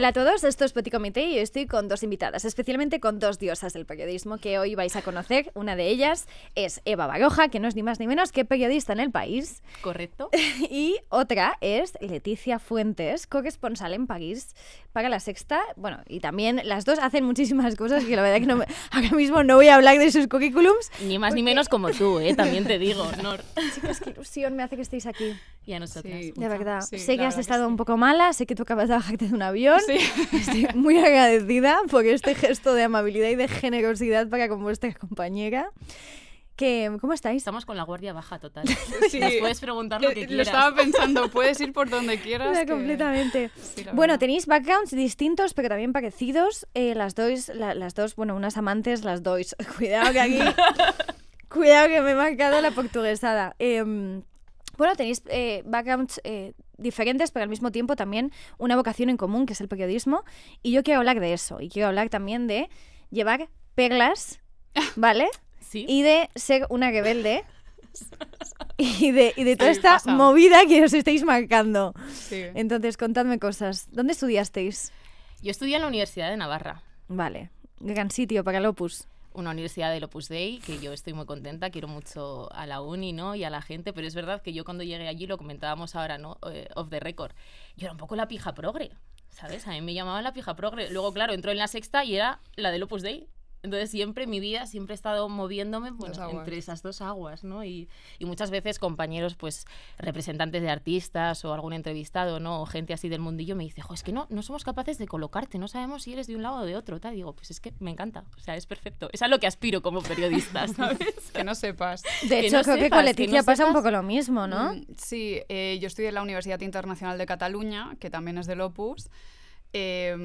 Hola a todos, esto es Petit Comité y hoy estoy con dos invitadas, especialmente con dos diosas del periodismo que hoy vais a conocer. Una de ellas es Eva Baroja, que no es ni más ni menos que periodista en El País. Correcto. Y otra es Leticia Fuentes, corresponsal en París para La Sexta. Bueno, y también las dos hacen muchísimas cosas que la verdad que ahora mismo no voy a hablar de sus currículums. Ni más ni menos como tú, también te digo, Nor. Chicas, qué ilusión me hace que estéis aquí. Y a nosotras. Sí, De verdad. sí, sé que has estado sí. un poco mala, sé que tú acabas de bajarte de un avión. Sí. Estoy muy agradecida por este gesto de amabilidad y de generosidad para con vuestra compañera. ¿Cómo estáis? Estamos con la guardia baja total. Sí. Nos puedes preguntar lo que quieras. Lo estaba pensando, puedes ir por donde quieras. Ya, completamente. Sí, Bueno, verdad. tenéis backgrounds distintos, pero también parecidos. Las dos, bueno, unas amantes, las dos. Cuidado que aquí... Cuidado que me he marcado la portuguesada. Bueno, tenéis backgrounds diferentes, pero al mismo tiempo también una vocación en común, que es el periodismo. Y yo quiero hablar de eso. Y quiero hablar también de llevar perlas, ¿vale? Sí. Y de ser una rebelde. Y de toda Sí, esta pasa. movida que os estáis marcando. Sí. Entonces, contadme cosas. ¿Dónde estudiasteis? Yo estudié en la Universidad de Navarra, Vale, gran sitio para el Opus. una universidad del Opus Dei, que yo estoy muy contenta, quiero mucho a la uni, ¿no? Y a la gente, pero es verdad que yo cuando llegué allí, lo comentábamos ahora, ¿no? Off the record, yo era un poco la pija progre, ¿sabes? A mí me llamaban la pija progre. Luego, claro, entró en La Sexta y era la del Opus Dei. Entonces siempre en mi vida siempre he estado moviéndome entre esas dos aguas, ¿no? Y muchas veces compañeros, pues representantes de artistas o algún entrevistado, ¿no? O gente así del mundillo me dice, es que no somos capaces de colocarte, no sabemos si eres de un lado o de otro, tal. Digo, pues es que me encanta, o sea, es perfecto. Es a lo que aspiro como periodista, ¿sabes? Que no sepas. De Que hecho, no creo que sepas, con que Leticia no pasa un sepas. poco lo mismo, ¿no? Sí, yo estudié en la Universidad Internacional de Cataluña, que también es del Opus. Yo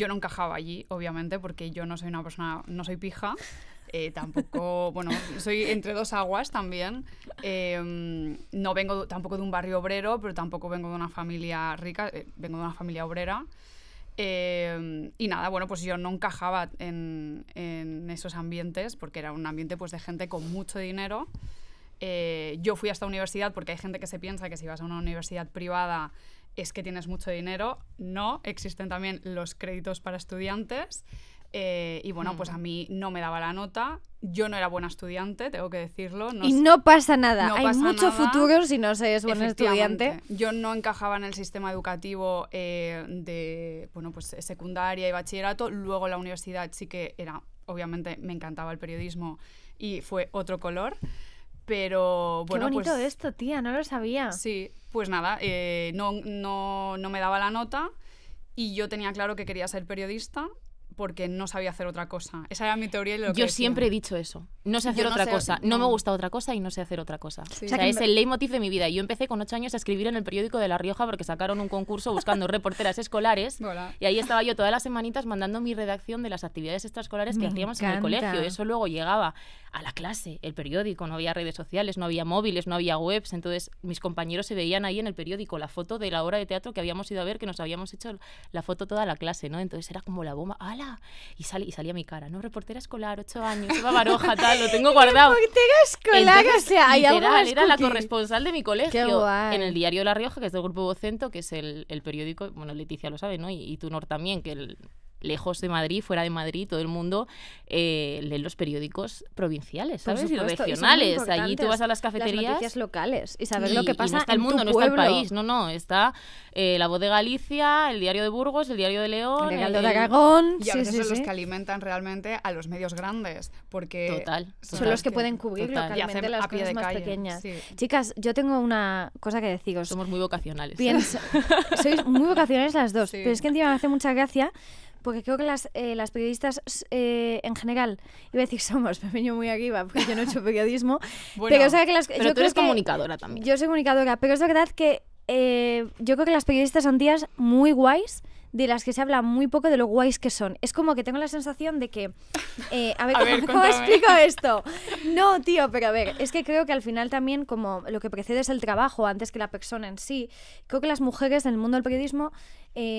no encajaba allí, obviamente, porque yo no soy una persona, no soy pija. Tampoco, bueno, soy entre dos aguas también. No vengo tampoco de un barrio obrero, pero tampoco vengo de una familia rica, vengo de una familia obrera. Y nada, bueno, pues yo no encajaba en esos ambientes, porque era un ambiente pues de gente con mucho dinero. Yo fui a esta universidad porque hay gente que se piensa que si vas a una universidad privada es que tienes mucho dinero. No, existen también los créditos para estudiantes. Y bueno, pues a mí no me daba la nota. Yo no era buena estudiante, tengo que decirlo. Y no pasa nada. no Hay pasa mucho nada. futuro si no se es buen Efectivamente. estudiante. Yo no encajaba en el sistema educativo de bueno, pues, secundaria y bachillerato. Luego la universidad sí que era, obviamente me encantaba el periodismo y fue otro color. Pero bueno, Qué bonito pues, esto, tía, no lo sabía. sí, pues nada, no me daba la nota y yo tenía claro que quería ser periodista porque no sabía hacer otra cosa. Esa era mi teoría y lo que Yo decía. siempre he dicho eso. No sé hacer Yo no otra sé, cosa. No me no. gusta otra cosa y no sé hacer otra cosa. Sí. O sea, O sea, que es el leitmotiv de mi vida. Yo empecé con 8 años a escribir en el periódico de La Rioja porque sacaron un concurso buscando reporteras escolares. Hola. Y ahí estaba yo todas las semanitas mandando mi redacción de las actividades extraescolares que Me hacíamos en el encanta. colegio. Eso luego llegaba a la clase, el periódico. No había redes sociales, no había móviles, no había webs. Entonces mis compañeros se veían ahí en el periódico la foto de la obra de teatro que habíamos ido a ver, que nos habíamos hecho la foto toda la clase, ¿no? Entonces era como la bomba. ¡Hala! Y salía mi cara, ¿no? Reportera escolar, 8 años, Eva Baroja, tal, lo tengo guardado. Reportera escolar, Entonces, o sea, hay algo literal, más era la cookie. corresponsal de mi Qué colegio guay. en el diario La Rioja, que es del Grupo Vocento, que es el periódico, bueno, Leticia lo sabe, ¿no? Y tú, Nor, también, que lejos de Madrid, fuera de Madrid, todo el mundo lee los periódicos provinciales, Por ¿sabes? Y supuesto, y son muy regionales. Allí tú importantes vas a las Las cafeterías noticias locales y saber lo que pasa no está en el mundo, tu no pueblo. está el país, no, está La Voz de Galicia, el Diario de Burgos, el Diario de León, El Heraldo de Aragón. Y a Sí, veces sí, son los sí. que alimentan realmente a los medios grandes, porque Total. Son los que pueden cubrir Total. y localmente hacen las a pie cosas de más calle. pequeñas. Sí. Chicas, yo tengo una cosa que deciros. Somos muy vocacionales. Sois muy vocacionales las dos, Sí. pero es que encima me hace mucha gracia porque creo que las periodistas en general, iba a decir somos, me vengo muy arriba porque yo no he hecho periodismo, Bueno, pero o sea que yo Pero tú creo eres que comunicadora también. yo soy comunicadora, pero es verdad que yo creo que las periodistas son tías muy guays, de las que se habla muy poco de lo guays que son. Es como que tengo la sensación de que... a ver, A ver, ¿cómo cuéntame. explico esto? No, tío, pero a ver, es que creo que al final también como lo que precede es el trabajo antes que la persona en sí. Creo que las mujeres en el mundo del periodismo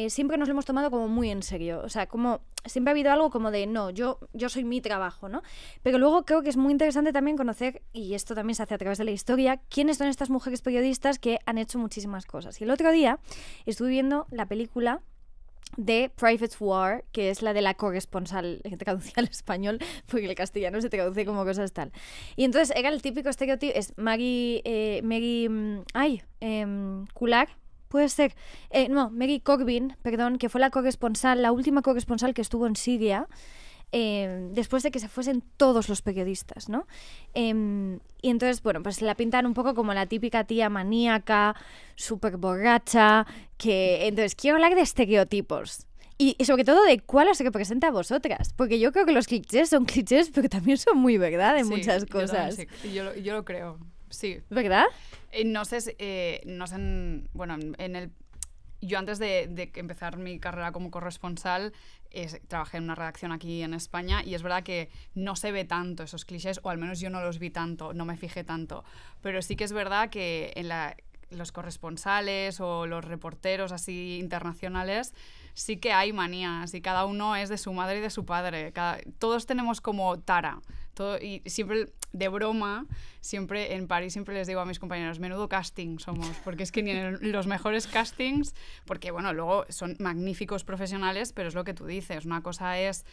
siempre nos lo hemos tomado como muy en serio. O sea, como siempre ha habido algo como de, no, yo soy mi trabajo, ¿no? Pero luego creo que es muy interesante también conocer, y esto también se hace a través de la historia, quiénes son estas mujeres periodistas que han hecho muchísimas cosas. Y el otro día estuve viendo la película de Private War, que es la de la corresponsal, traducida al español, porque el castellano se traduce como cosas tal. Y entonces era el típico estereotipo, es Maggie Kulak, puede ser, Mary Corbin, perdón, que fue la corresponsal, la última corresponsal que estuvo en Siria, después de que se fuesen todos los periodistas, ¿no? Y entonces, bueno, pues la pintan un poco como la típica tía maníaca, súper borracha, que... Entonces, quiero hablar de estereotipos. Y sobre todo de cuál os representa a vosotras. Porque yo creo que los clichés son clichés, pero también son muy verdad en muchas cosas. Sí. Yo lo creo, sí. ¿Verdad? No sé, bueno, yo antes de empezar mi carrera como corresponsal trabajé en una redacción aquí en España y es verdad que no se ve tanto esos clichés, o al menos yo no los vi tanto, no me fijé tanto. Pero sí que es verdad que los corresponsales o los reporteros así internacionales sí que hay manías y cada uno es de su madre y de su padre. Todos tenemos como tara. Y siempre, de broma, siempre en París siempre les digo a mis compañeros, menudo casting somos, porque es que ni en los mejores castings, porque bueno, luego son magníficos profesionales, pero es lo que tú dices, una cosa es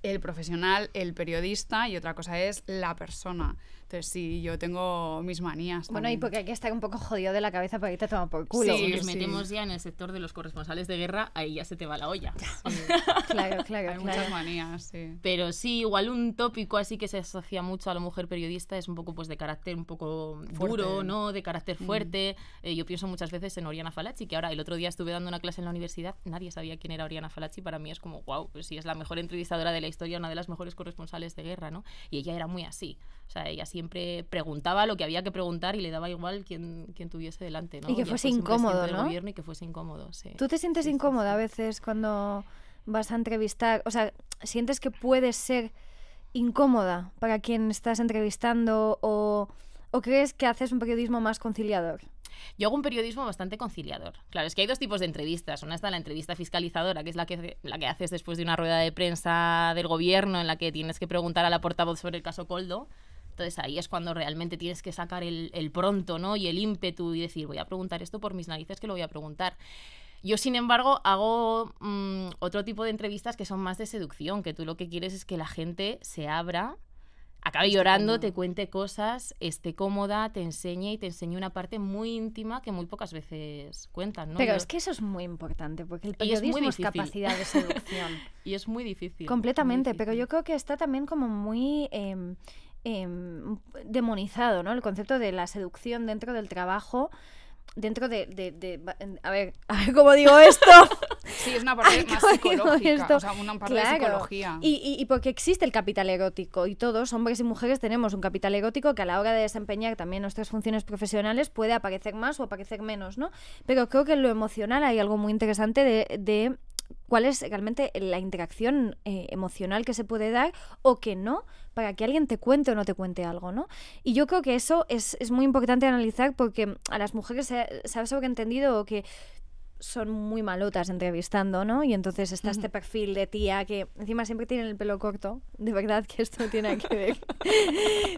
el profesional, el periodista, y otra cosa es la persona. Entonces sí, yo tengo mis manías bueno, también. y porque hay que estar un poco jodido de la cabeza para irte a tomar por culo. Sí, si nos metemos ya en el sector de los corresponsales de guerra, ahí ya se te va la olla. Sí. Claro. Hay muchas manías, sí. Pero sí, igual un tópico así que se asocia mucho a la mujer periodista es un poco pues de carácter un poco fuerte. duro, ¿no? De carácter fuerte. Yo pienso muchas veces en Oriana Fallaci, que ahora el otro día estuve dando una clase en la universidad, nadie sabía quién era Oriana Fallaci, para mí es como, wow, pues sí, es la mejor entrevistadora de la historia, una de las mejores corresponsales de guerra, ¿no? Y ella era muy así. O sea, ella siempre preguntaba lo que había que preguntar y le daba igual quién tuviese delante, ¿no? Y que fuese incómodo, ¿no? Gobierno y que fuese incómodo, sí. ¿Tú te sientes incómoda a veces cuando vas a entrevistar? O sea, ¿sientes que puedes ser incómoda para quien estás entrevistando o crees que haces un periodismo más conciliador? Yo hago un periodismo bastante conciliador. Claro, es que hay dos tipos de entrevistas. Una está la entrevista fiscalizadora, que es la que haces después de una rueda de prensa del gobierno en la que tienes que preguntar a la portavoz sobre el caso Koldo. Entonces ahí es cuando realmente tienes que sacar el pronto, ¿no? Y el ímpetu y decir, voy a preguntar esto por mis narices que lo voy a preguntar. Yo, sin embargo, hago otro tipo de entrevistas que son más de seducción, que tú lo que quieres es que la gente se abra, acabe llorando, cómoda, te cuente cosas, esté cómoda, te enseñe una parte muy íntima que muy pocas veces cuentan, ¿no? Pero es que eso es muy importante, porque el periodismo es capacidad de seducción. Y es muy difícil. Completamente, muy difícil. Pero yo creo que está también como muy demonizado, ¿no? El concepto de la seducción dentro del trabajo, dentro de a ver cómo digo esto. Sí, es una parte más psicológica, o sea, una parte de psicología. Y porque existe el capital erótico y todos, hombres y mujeres, tenemos un capital erótico que a la hora de desempeñar también nuestras funciones profesionales puede aparecer más o aparecer menos, ¿no? Pero creo que en lo emocional hay algo muy interesante de cuál es realmente la interacción emocional que se puede dar o que no, para que alguien te cuente o no te cuente algo, ¿no? Y yo creo que eso es muy importante analizar, porque a las mujeres se ha sobreentendido que son muy malotas entrevistando, ¿no? Y entonces está este perfil de tía que encima siempre tienen el pelo corto, de verdad que esto no tiene nada que ver,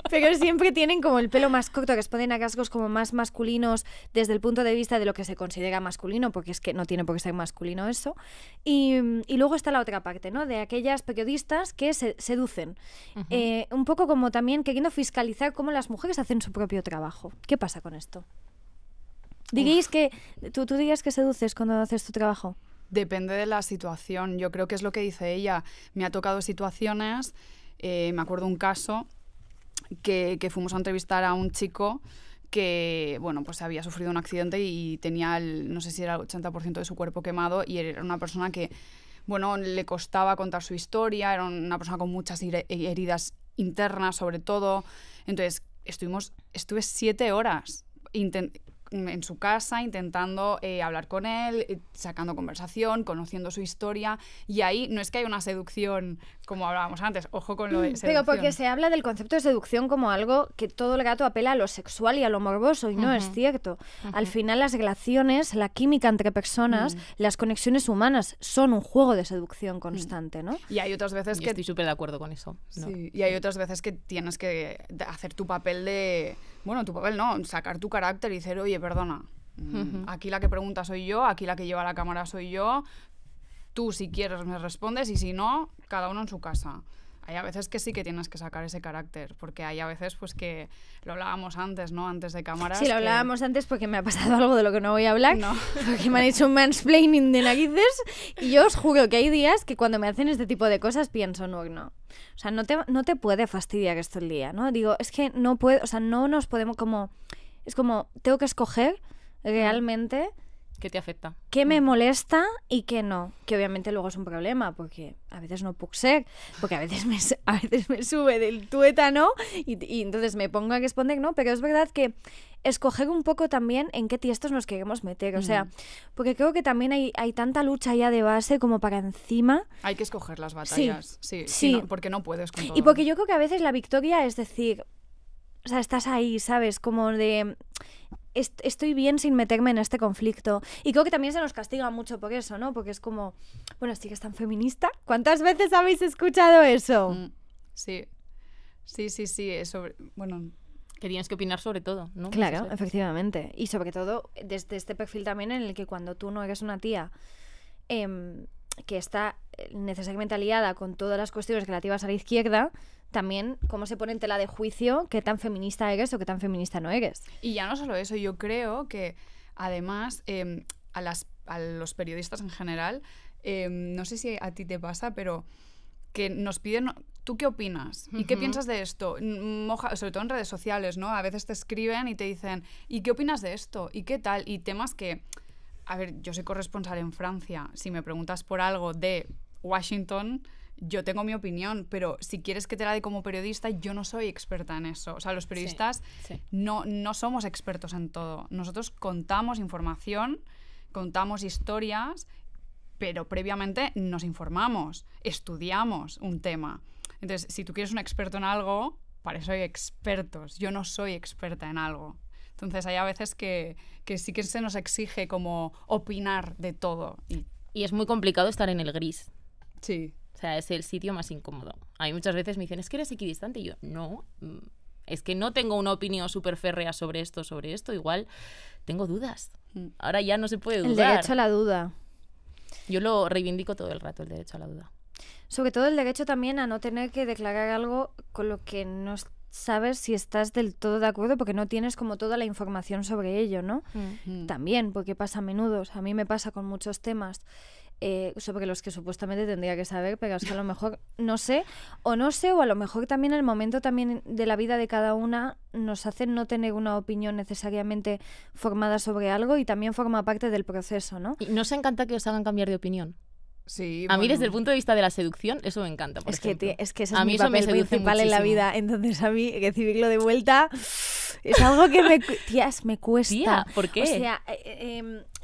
pero siempre tienen como el pelo más corto, que responden a rasgos como más masculinos desde el punto de vista de lo que se considera masculino, porque es que no tiene por qué ser masculino eso. Y luego está la otra parte, ¿no? De aquellas periodistas que se seducen, un poco como también queriendo fiscalizar cómo las mujeres hacen su propio trabajo. ¿Qué pasa con esto? ¿Diríais que tú dirías que seduces cuando haces tu trabajo? Depende de la situación. Yo creo que es lo que dice ella. Me ha tocado situaciones, me acuerdo un caso que fuimos a entrevistar a un chico que, bueno, pues había sufrido un accidente y tenía no sé si era el 80% de su cuerpo quemado, y era una persona que, bueno, le costaba contar su historia, era una persona con muchas heridas internas sobre todo. Entonces estuve 7 horas en su casa intentando hablar con él, sacando conversación, conociendo su historia, y ahí no es que haya una seducción como hablábamos antes, ojo con lo de seducción. Pero porque se habla del concepto de seducción como algo que todo el rato apela a lo sexual y a lo morboso, y no es cierto. Al final las relaciones, la química entre personas, las conexiones humanas son un juego de seducción constante, ¿no? Y hay otras veces que... Estoy súper de acuerdo con eso, ¿no? Sí, y hay otras veces que tienes que hacer tu papel de... Bueno, tu papel no, sacar tu carácter y decir, oye, perdona, aquí la que pregunta soy yo, aquí la que lleva la cámara soy yo, tú si quieres me respondes y si no, cada uno en su casa. Hay a veces que sí que tienes que sacar ese carácter, porque hay a veces pues que lo hablábamos antes, ¿no? Antes de cámaras. Sí, lo hablábamos antes porque me ha pasado algo de lo que no voy a hablar, No. porque me han hecho un mansplaining de narices y yo os juro que hay días que cuando me hacen este tipo de cosas pienso, no. O sea, no te puede fastidiar esto el día, ¿no? Digo, es que no puedo, o sea, no nos podemos como... Es como, tengo que escoger realmente... ¿Qué te afecta? ¿Qué me molesta y qué no? Que obviamente luego es un problema, porque a veces no puc ser, porque a veces me sube del tuétano y entonces me pongo a responder, ¿no? Pero es verdad que escoger un poco también en qué tiestos nos queremos meter, o sea, porque creo que también hay tanta lucha ya de base como para encima. Hay que escoger las batallas, sí. No, porque no puedes con todo. Y porque yo creo que a veces la victoria es decir, o sea, estás ahí, ¿sabes? Como de... Estoy bien sin meterme en este conflicto. Y creo que también se nos castiga mucho por eso, ¿no? Porque es como, bueno, sí que es tan feminista. ¿Cuántas veces habéis escuchado eso? Sí. Bueno... Que tienes que opinar sobre todo, ¿no? Claro, efectivamente. Y sobre todo desde este perfil también en el que cuando tú no eres una tía que está necesariamente aliada con todas las cuestiones relativas a la izquierda, también cómo se pone en tela de juicio qué tan feminista eres o qué tan feminista no eres. Y ya no solo eso, yo creo que además a los periodistas en general, no sé si a ti te pasa, pero que nos piden, ¿tú qué opinas? ¿Y qué piensas de esto? Sobre todo en redes sociales, ¿no? A veces te escriben y te dicen, ¿y qué opinas de esto? ¿Y qué tal? Y temas que, a ver, yo soy corresponsal en Francia, si me preguntas por algo de Washington... Yo tengo mi opinión, pero si quieres que te la dé como periodista, yo no soy experta en eso. O sea, los periodistas no somos expertos en todo. Nosotros contamos información, contamos historias, pero previamente nos informamos, estudiamos un tema. Entonces, si tú quieres un experto en algo, para eso hay expertos. Yo no soy experta en algo. Entonces, hay a veces que sí que se nos exige como opinar de todo. Y es muy complicado estar en el gris. Sí. O sea, es el sitio más incómodo. A mí muchas veces me dicen, es que eres equidistante. Y yo, no, es que no tengo una opinión súper férrea sobre esto. Igual tengo dudas. Ahora ya no se puede dudar. El derecho a la duda. Yo lo reivindico todo el rato, el derecho a la duda. Sobre todo el derecho también a no tener que declarar algo con lo que no sabes si estás del todo de acuerdo porque no tienes como toda la información sobre ello, ¿no? También, porque pasa a menudo. O sea, a mí me pasa con muchos temas sobre los que supuestamente tendría que saber, pero es que a lo mejor no sé, o a lo mejor también el momento también de la vida de cada una nos hace no tener una opinión necesariamente formada sobre algo y también forma parte del proceso, ¿no? ¿Y no os encanta que os hagan cambiar de opinión? Sí, a mí desde el punto de vista de la seducción eso me encanta, por ejemplo. Es que ese es mi papel principal en la vida, entonces a mí recibirlo de vuelta es algo que me cuesta. Tía, ¿por qué? O sea,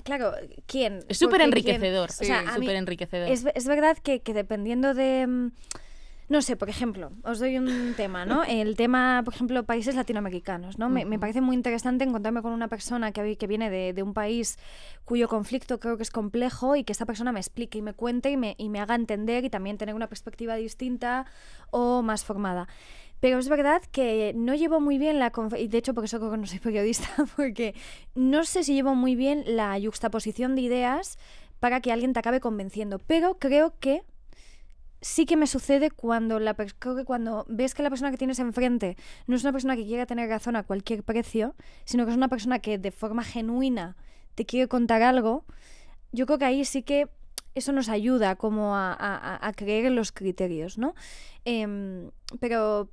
claro, ¿quién? Es súper enriquecedor. Sí, o sea, súper enriquecedor. Es verdad que dependiendo de... No sé, por ejemplo, os doy un tema, ¿no? El tema, por ejemplo, países latinoamericanos, ¿no? Me parece muy interesante encontrarme con una persona que viene de un país cuyo conflicto creo que es complejo y que esta persona me explique y me cuente y me haga entender y también tener una perspectiva distinta o más formada. Pero es verdad que no llevo muy bien y de hecho por eso creo que no soy periodista, porque no sé si llevo muy bien la yuxtaposición de ideas para que alguien te acabe convenciendo, pero creo que sí que me sucede cuando ves que la persona que tienes enfrente no es una persona que quiera tener razón a cualquier precio, sino que es una persona que de forma genuina te quiere contar algo. Yo creo que ahí sí que eso nos ayuda como a creer en los criterios, ¿no? Pero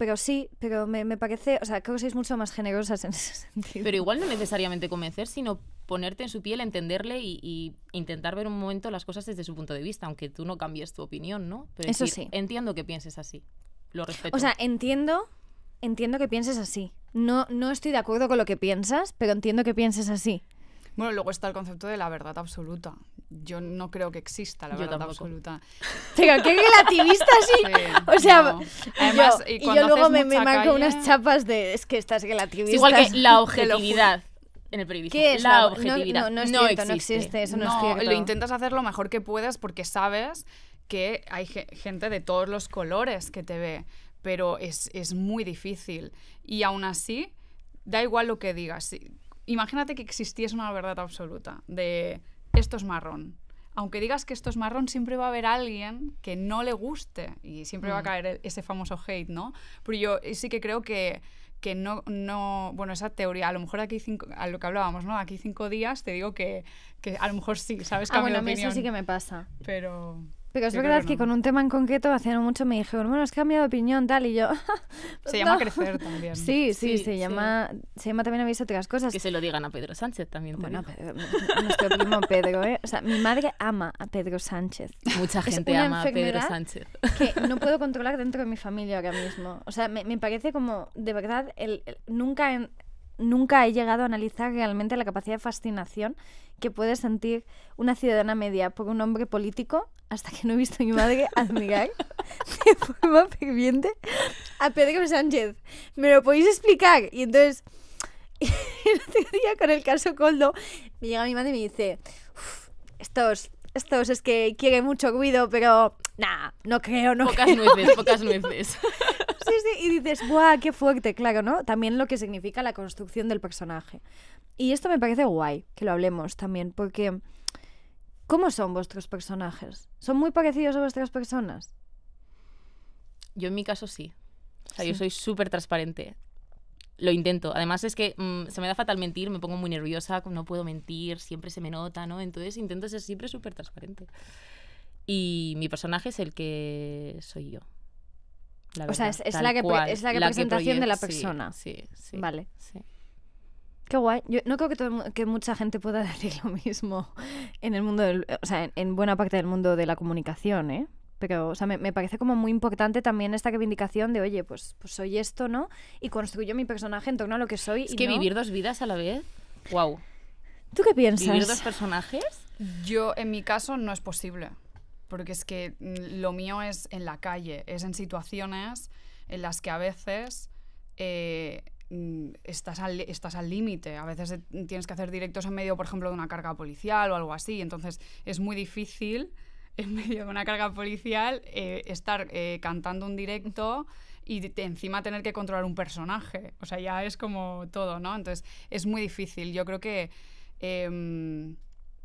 me parece, o sea, creo que sois mucho más generosas en ese sentido. Pero igual no necesariamente convencer, sino ponerte en su piel, entenderle y intentar ver un momento las cosas desde su punto de vista, aunque tú no cambies tu opinión, ¿no? Pero eso decir, sí. Entiendo que pienses así, lo respeto. O sea, entiendo que pienses así. No estoy de acuerdo con lo que piensas, pero entiendo que pienses así. Bueno, luego está el concepto de la verdad absoluta. Yo no creo que exista la verdad absoluta. Pero qué relativista, sí. O sea, no. Además, y yo luego me marco unas chapas de es que estás relativista. Es igual que la objetividad en el periodismo. ¿Qué es la objetividad? No existe, eso no es cierto. Lo intentas hacer lo mejor que puedes porque sabes que hay gente de todos los colores que te ve, pero es muy difícil. Y aún así, da igual lo que digas. Imagínate que existiese una verdad absoluta de esto es marrón. aunque digas que esto es marrón, siempre va a haber alguien que no le guste y siempre va a caer ese famoso hate, ¿no? Pero yo sí que creo que no, bueno, esa teoría, a lo mejor a lo que hablábamos, ¿no? Aquí 5 días te digo que a lo mejor sí, ¿sabes? Cambio bueno, de a mí opinión. eso sí que me pasa. Pero es yo verdad creo que no. con un tema en concreto hace no mucho me dijeron, bueno, es que ha cambiado de opinión, tal, y yo... Se llama no. crecer también. Sí, Sí, se llama también habéis otras cosas. Que se lo digan a Pedro Sánchez también. Bueno, nuestro primo Pedro, ¿eh? O sea, mi madre ama a Pedro Sánchez. Mucha Es gente una ama a Pedro enfermedad Sánchez. Que no puedo controlar dentro de mi familia ahora mismo. O sea, me parece como, de verdad, nunca he llegado a analizar realmente la capacidad de fascinación que puede sentir una ciudadana media por un hombre político hasta que no he visto a mi madre admirar de forma ferviente a Pedro Sánchez. ¿Me lo podéis explicar? Y entonces, el otro día con el caso Koldo, me llega mi madre y me dice, estos es que quieren mucho ruido, pero nah, no creo. Pocas nueces. Sí, y dices, ¡buah, qué fuerte! Claro, ¿no? También lo que significa la construcción del personaje. Y esto me parece guay, que lo hablemos también, porque ¿cómo son vuestros personajes? ¿Son muy parecidos a vuestras personas? Yo en mi caso sí. O sea, Sí. yo soy súper transparente. Lo intento. Además es que se me da fatal mentir, me pongo muy nerviosa, no puedo mentir, siempre se me nota, ¿no? Entonces intento ser siempre súper transparente. Y mi personaje es el que soy yo. La O sea, verdad, es tal la cual, representación de la sí, persona. Sí, sí. Vale. Sí. Qué guay. Yo no creo que mucha gente pueda decir lo mismo en el mundo o sea, en buena parte del mundo de la comunicación, ¿eh? Pero, o sea, me parece como muy importante también esta reivindicación de, oye, pues soy esto, ¿no? Y construyo mi personaje en torno a lo que soy. Es que ¿no? vivir 2 vidas a la vez, wow. ¿Tú qué piensas? ¿Vivir 2 personajes? Yo, en mi caso, no es posible. Porque es que lo mío es en la calle, es en situaciones en las que a veces estás al límite. A veces tienes que hacer directos en medio, por ejemplo, de una carga policial o algo así. Entonces es muy difícil, en medio de una carga policial, estar cantando un directo y encima tener que controlar un personaje. O sea, ya es como todo, ¿no? Entonces es muy difícil. Yo creo que...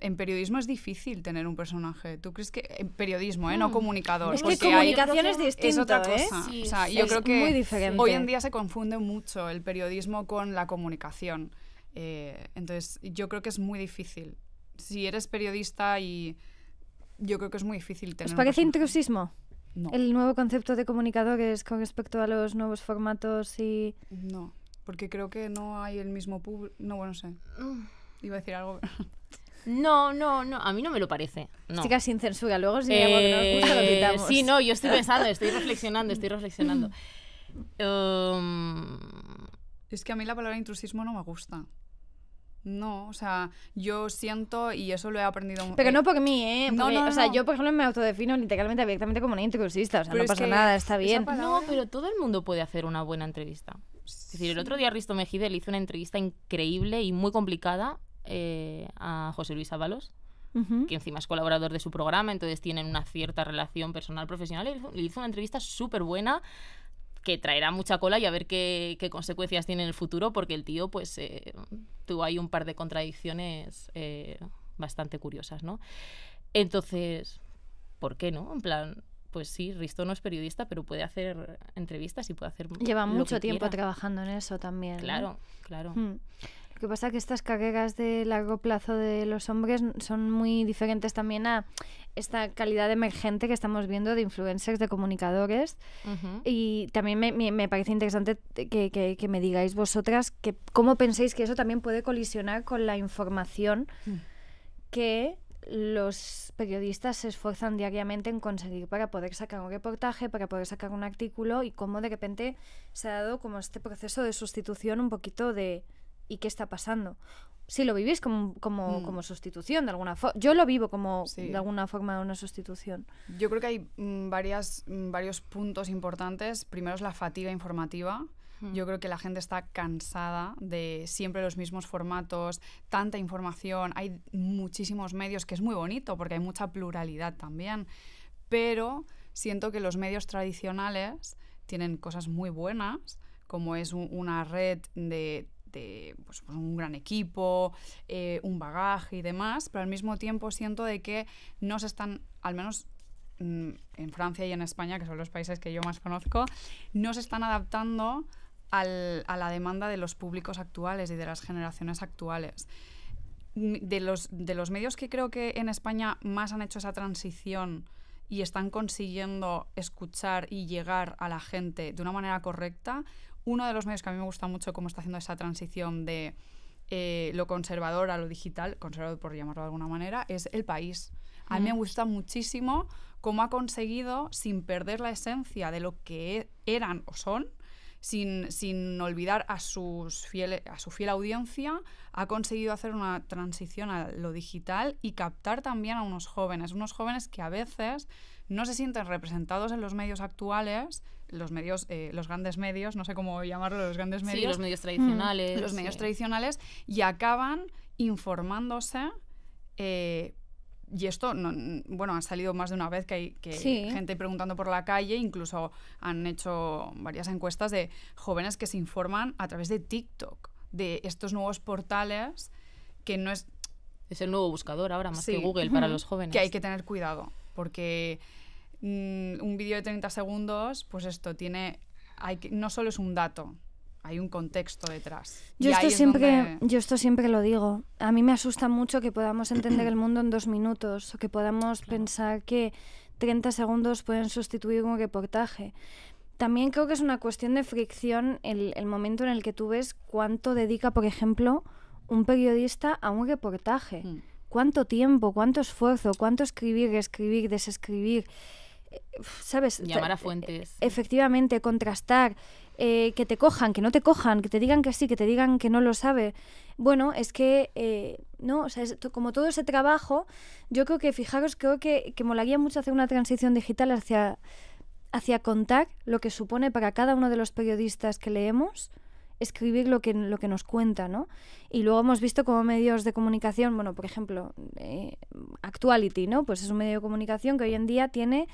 en periodismo es difícil tener un personaje. ¿Tú crees que en periodismo, no comunicador? Es que porque comunicación es distinto, es otra ¿eh? cosa. Sí, o sea, sí, yo es creo que muy diferente. hoy en día se confunde mucho el periodismo con la comunicación. Entonces, yo creo que es muy difícil. Si eres periodista yo creo que es muy difícil tener ¿Os un parece personaje. intrusismo? No. El nuevo concepto de comunicadores con respecto a los nuevos formatos y... No, porque creo que no hay el mismo público. No, bueno, no sé. Iba a decir algo. No, a mí no me lo parece. No. Chicas sin censura, luego si algo que no nos gusta lo quitamos. Sí, no, yo estoy pensando, estoy reflexionando. Es que a mí la palabra intrusismo no me gusta. No, o sea, yo siento, y eso lo he aprendido... Pero no por mí, ¿eh? No, Porque, no, o sea, no. yo, por ejemplo, me autodefino literalmente abiertamente como una intrusista. O sea, Pero no es pasa que nada, está esa bien. palabra- No, pero todo el mundo puede hacer una buena entrevista. Es decir, el otro día Risto Mejide le hizo una entrevista increíble y muy complicada a José Luis Ábalos, Ujú. que encima es colaborador de su programa, entonces tienen una cierta relación personal-profesional. Le hizo una entrevista súper buena que traerá mucha cola y a ver qué consecuencias tiene en el futuro, porque el tío pues tuvo ahí un par de contradicciones bastante curiosas, ¿no? Entonces, ¿por qué no? En plan, pues sí, Risto no es periodista, pero puede hacer entrevistas y puede hacer Lleva lo mucho que tiempo quiera. trabajando en eso también. ¿no? Claro. Lo que pasa es que estas carreras de largo plazo de los hombres son muy diferentes también a esta calidad emergente que estamos viendo de influencers, de comunicadores. Ujú. Y también me parece interesante que me digáis vosotras que cómo pensáis que eso también puede colisionar con la información que los periodistas se esfuerzan diariamente en conseguir para poder sacar un reportaje, para poder sacar un artículo, y cómo de repente se ha dado como este proceso de sustitución un poquito de ¿y qué está pasando? Sí, lo vivís como sustitución de alguna forma. Yo lo vivo como Sí. de alguna forma una sustitución. Yo creo que hay varios puntos importantes. Primero es la fatiga informativa. Yo creo que la gente está cansada de siempre los mismos formatos, tanta información. Hay muchísimos medios, que es muy bonito porque hay mucha pluralidad también. Pero siento que los medios tradicionales tienen cosas muy buenas, como es una red de pues, un gran equipo, un bagaje y demás, pero al mismo tiempo siento de que no se están, al menos en Francia y en España, que son los países que yo más conozco, no se están adaptando a la demanda de los públicos actuales y de las generaciones actuales. De los medios que creo que en España más han hecho esa transición y están consiguiendo escuchar y llegar a la gente de una manera correcta, uno de los medios que a mí me gusta mucho cómo está haciendo esa transición de lo conservador a lo digital, conservador por llamarlo de alguna manera, es El País. A mí me gusta muchísimo cómo ha conseguido, sin perder la esencia de lo que eran o son, sin olvidar a su fiel audiencia, ha conseguido hacer una transición a lo digital y captar también a unos jóvenes que a veces no se sienten representados en los medios actuales, los grandes medios, no sé cómo llamarlo, los grandes medios. Sí, los medios tradicionales. Los medios tradicionales, y acaban informándose. Y esto, ha salido más de una vez que hay gente preguntando por la calle, incluso han hecho varias encuestas de jóvenes que se informan a través de TikTok, de estos nuevos portales que no es... Es el nuevo buscador ahora, más que Google para los jóvenes. Que hay que tener cuidado, porque un vídeo de 30 segundos, pues esto no solo es un dato, hay un contexto detrás. Yo esto siempre lo digo. A mí me asusta mucho que podamos entender el mundo en 2 minutos, o que podamos pensar que 30 segundos pueden sustituir un reportaje. También creo que es una cuestión de fricción el momento en el que tú ves cuánto dedica, por ejemplo, un periodista a un reportaje. Cuánto tiempo, cuánto esfuerzo, cuánto escribir, desescribir. ¿Sabes? Llamar a fuentes. Efectivamente, contrastar. Que te cojan, que no te cojan, que te digan que sí, que te digan que no lo sabe. Bueno, es que, no, o sea, como todo ese trabajo, yo creo que molaría mucho hacer una transición digital hacia contar lo que supone para cada uno de los periodistas que leemos escribir lo que nos cuenta, ¿no? Y luego hemos visto como medios de comunicación, bueno, por ejemplo, Actuality, ¿no? Pues es un medio de comunicación que hoy en día tiene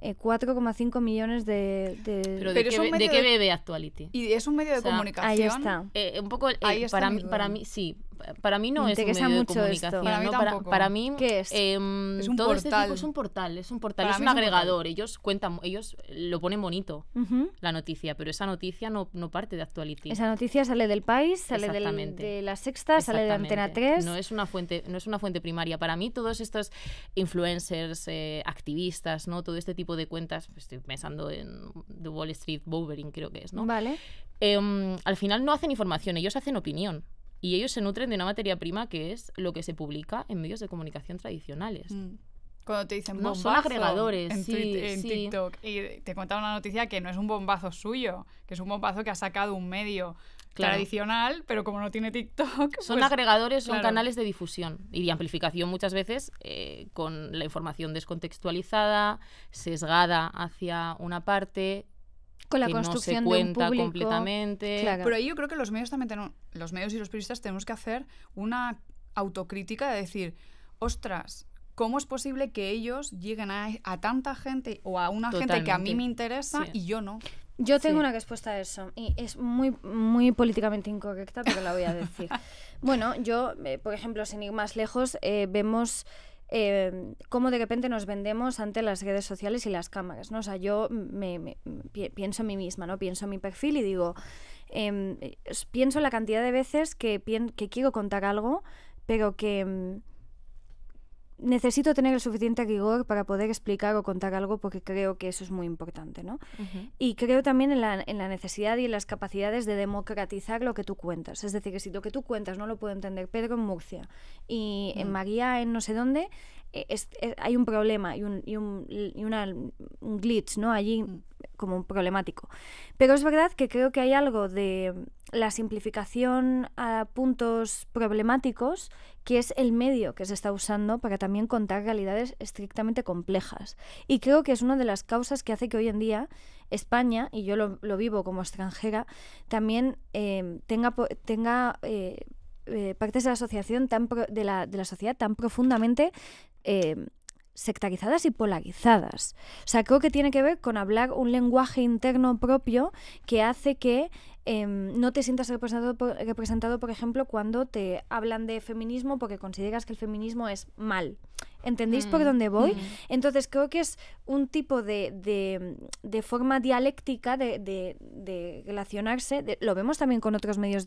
4,5 millones de... ¿Pero de qué bebe Actuality? Y es un medio de comunicación. Ahí está. Un poco, para mí, sí. Para mí no es un medio de comunicación. Para mí tampoco. Para mí, ¿qué es? Es un todo portal. este tipo es un portal, es un agregador. Ellos lo ponen bonito, la noticia, pero esa noticia no parte de Actuality. Esa noticia sale del País, sale de La Sexta, sale de Antena 3. No es una fuente primaria. Para mí, todos estos influencers, activistas, ¿no? Todo este tipo de cuentas, estoy pensando en The Wall Street Bowering, creo que es, ¿no? Vale. Al final no hacen información, ellos hacen opinión. Y ellos se nutren de una materia prima que es lo que se publica en medios de comunicación tradicionales. Cuando te dicen no, bombazo son agregadores, en TikTok, y te cuentan una noticia que no es un bombazo suyo, que es un bombazo que ha sacado un medio tradicional, pero como no tiene TikTok... Son agregadores, son canales de difusión y de amplificación muchas veces, con la información descontextualizada, sesgada hacia una parte... Con la construcción no se de un cuenta público completamente. Claro. Pero ahí yo creo que los medios y los periodistas tenemos que hacer una autocrítica de decir, ostras, ¿cómo es posible que ellos lleguen a tanta gente o a una gente que a mí me interesa y yo no? Yo tengo una respuesta a eso y es muy, muy políticamente incorrecta, pero la voy a decir. Bueno, yo, por ejemplo, sin ir más lejos, vemos... cómo de repente nos vendemos ante las redes sociales y las cámaras, ¿no? O sea, yo pienso en mí misma, ¿no? Pienso en mi perfil y digo, pienso en la cantidad de veces que quiero contar algo, pero que necesito tener el suficiente rigor para poder explicar o contar algo, porque creo que eso es muy importante, ¿no? Y creo también en la necesidad y en las capacidades de democratizar lo que tú cuentas. Es decir, que si lo que tú cuentas no lo puede entender Pedro en Murcia y en María en no sé dónde, hay un problema y un glitch, ¿no? Allí como un problemático. Pero es verdad que creo que hay algo de la simplificación a puntos problemáticos, que es el medio que se está usando para también contar realidades estrictamente complejas. Y creo que es una de las causas que hace que hoy en día España, y yo lo vivo como extranjera, también tenga partes de la asociación de la sociedad tan profundamente sectarizadas y polarizadas. O sea, creo que tiene que ver con hablar un lenguaje interno propio que hace que no te sientas representado, por ejemplo, cuando te hablan de feminismo porque consideras que el feminismo es mal. ¿Entendéis por dónde voy? Entonces creo que es un tipo de forma dialéctica de relacionarse. Lo vemos también con otros medios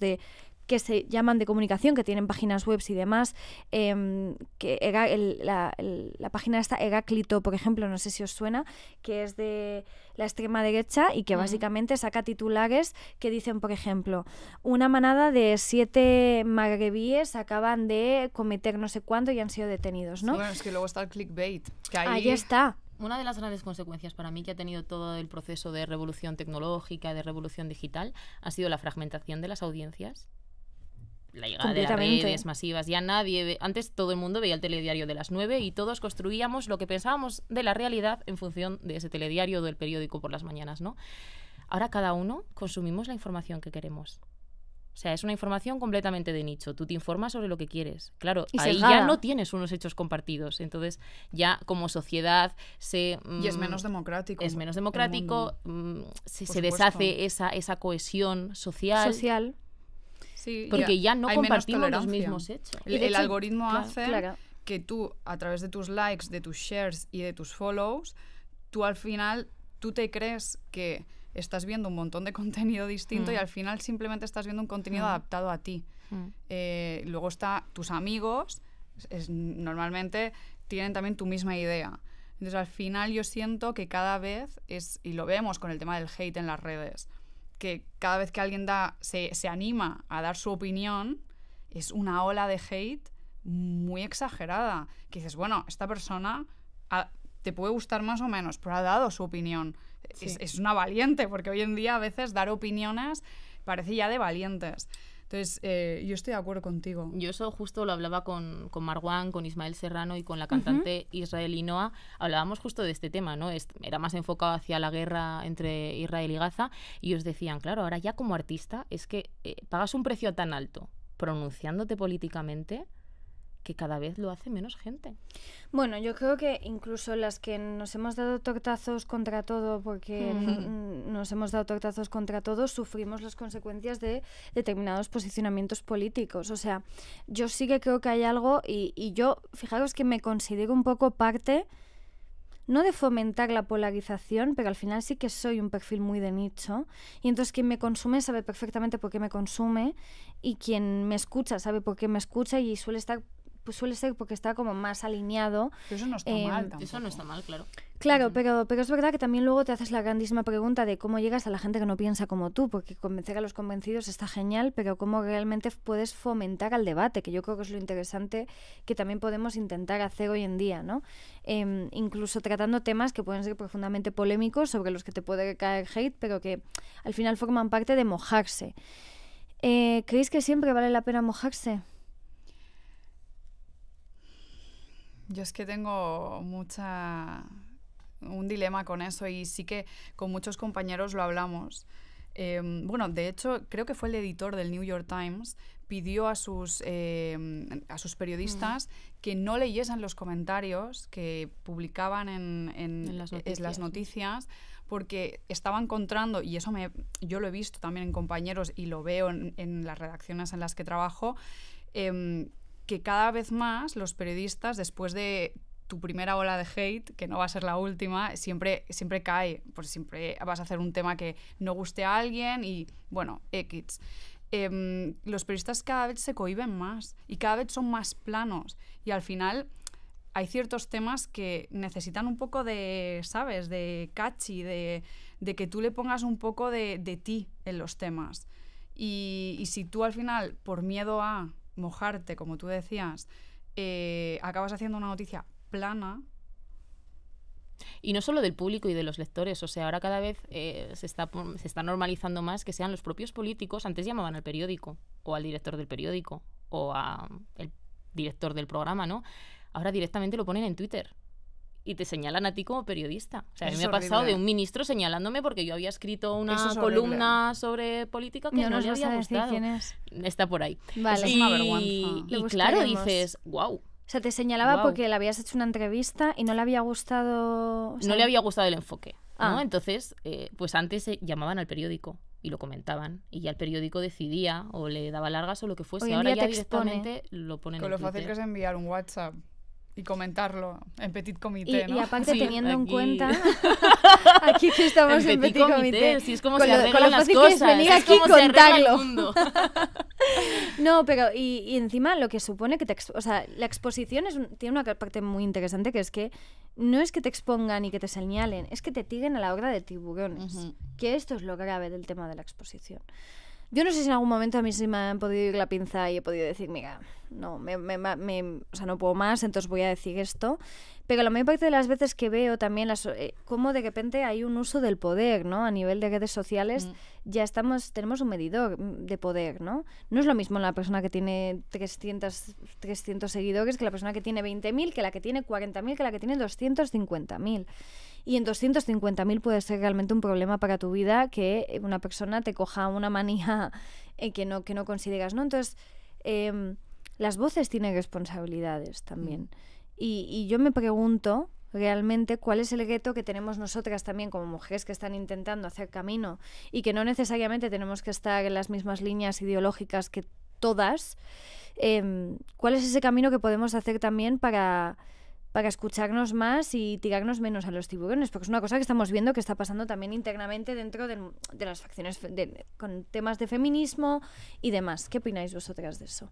que se llaman de comunicación, que tienen páginas web y demás, que la página esta Heráclito, por ejemplo, no sé si os suena, que es de la extrema derecha y que básicamente saca titulares que dicen, por ejemplo, una manada de 7 magrebíes acaban de cometer no sé cuánto y han sido detenidos, ¿no? Sí, bueno, es que luego está el clickbait. Que Ahí está. Una de las grandes consecuencias para mí que ha tenido todo el proceso de revolución tecnológica, de revolución digital, ha sido la fragmentación de las audiencias. La llegada de las redes masivas. Ya antes todo el mundo veía el telediario de las 9 y todos construíamos lo que pensábamos de la realidad en función de ese telediario o del periódico por las mañanas, ¿no? Ahora cada uno consumimos la información que queremos. O sea, es una información completamente de nicho. Tú te informas sobre lo que quieres. Claro, y ahí ya no tienes unos hechos compartidos. Entonces, ya como sociedad y es menos democrático. Es menos democrático. Se deshace esa cohesión social. Sí, porque ya no compartimos los mismos hechos. El algoritmo hace que tú, a través de tus likes, de tus shares y de tus follows, tú al final, tú te crees que estás viendo un montón de contenido distinto y al final simplemente estás viendo un contenido adaptado a ti. Luego está tus amigos, normalmente tienen también tu misma idea. Entonces al final yo siento que cada vez y lo vemos con el tema del hate en las redes, que cada vez que alguien se anima a dar su opinión, es una ola de hate muy exagerada. Que dices, bueno, esta persona te puede gustar más o menos, pero ha dado su opinión. Sí. Es una valiente, porque hoy en día a veces dar opiniones parece ya de valientes. Entonces, yo estoy de acuerdo contigo. Yo eso justo lo hablaba con Marwan, con Ismael Serrano y con la cantante israelí Noa. Hablábamos justo de este tema, ¿no? Era más enfocado hacia la guerra entre Israel y Gaza y os decían, claro, ahora ya como artista es que pagas un precio tan alto pronunciándote políticamente que cada vez lo hace menos gente. Bueno, yo creo que incluso las que nos hemos dado tortazos contra todo, porque nos hemos dado tortazos contra todo, sufrimos las consecuencias de determinados posicionamientos políticos. O sea, yo sí que creo que hay algo, y yo, fijaros que me considero un poco parte, no de fomentar la polarización, pero al final sí que soy un perfil muy de nicho, y entonces quien me consume sabe perfectamente por qué me consume, y quien me escucha sabe por qué me escucha, y suele ser porque está como más alineado. Pero eso no está mal tampoco. Eso no está mal, claro. Claro, pero es verdad que también luego te haces la grandísima pregunta de cómo llegas a la gente que no piensa como tú, porque convencer a los convencidos está genial, pero cómo realmente puedes fomentar al debate, que yo creo que es lo interesante que también podemos intentar hacer hoy en día, ¿no? Incluso tratando temas que pueden ser profundamente polémicos, sobre los que te puede caer hate, pero que al final forman parte de mojarse. ¿Creéis que siempre vale la pena mojarse? Yo es que tengo un dilema con eso y sí que con muchos compañeros lo hablamos. Bueno, de hecho, creo que fue el editor del New York Times, pidió a sus periodistas que no leyesen los comentarios que publicaban en las noticias, porque estaba encontrando, y eso yo lo he visto también en compañeros y lo veo en las redacciones en las que trabajo, que cada vez más los periodistas, después de tu primera ola de hate, que no va a ser la última, siempre cae, pues siempre vas a hacer un tema que no guste a alguien y, bueno, X. Los periodistas cada vez se cohíben más y cada vez son más planos y al final hay ciertos temas que necesitan un poco de, ¿sabes?, de catchy, de que tú le pongas un poco de ti en los temas. Y si tú al final, por miedo a mojarte, como tú decías, acabas haciendo una noticia plana. Y no solo del público y de los lectores, o sea, ahora cada vez se está normalizando más que sean los propios políticos. Antes llamaban al periódico, o al director del periódico, o al director del programa, ¿no? Ahora directamente lo ponen en Twitter y te señalan a ti como periodista. O sea, a mí me ha pasado de un ministro señalándome porque yo había escrito una columna sobre política que no le había gustado. ¿Quién es? Está por ahí. Vale. Eso es una vergüenza. Y claro, dices, wow. O sea, te señalaba Guau. porque le habías hecho una entrevista y no le había gustado... o sea, No le había gustado el enfoque, ¿no? Ah. Entonces, pues antes llamaban al periódico y lo comentaban y ya el periódico decidía o le daba largas o lo que fuese. Hoy en Ahora día ya te expone. directamente lo ponen Con en lo fácil Twitter. que es enviar un WhatsApp y comentarlo en petit Y, comité, ¿no? y aparte Sí, teniendo en aquí- cuenta aquí que estamos en petit comité, sí, es como con se lo arreglan las fácil que es cosas, venir es aquí y como se arregla el contarlo. mundo. No, pero y encima lo que supone que o sea, la exposición tiene una parte muy interesante, que es que no es que te expongan y que te señalen, es que te tiren a la hora de tiburones. Ujú. Que esto es lo grave del tema de la exposición. Yo no sé si en algún momento a mí se me han podido ir la pinza y he podido decir, mira, no, o sea, no puedo más, entonces voy a decir esto. Pero la mayor parte de las veces que veo también cómo de repente hay un uso del poder, ¿no? A nivel de redes sociales ya tenemos un medidor de poder, ¿no? No es lo mismo la persona que tiene 300 seguidores que la persona que tiene 20.000, que la que tiene 40.000, que la que tiene 250.000. Y en 250.000 puede ser realmente un problema para tu vida que una persona te coja una manía que no consideras, ¿no? Entonces, las voces tienen responsabilidades también. Y yo me pregunto realmente cuál es el reto que tenemos nosotras también como mujeres que están intentando hacer camino y que no necesariamente tenemos que estar en las mismas líneas ideológicas que todas. ¿Cuál es ese camino que podemos hacer también para escucharnos más y tirarnos menos a los tiburones? Porque es una cosa que estamos viendo que está pasando también internamente dentro de las facciones con temas de feminismo y demás. ¿Qué opináis vosotras de eso?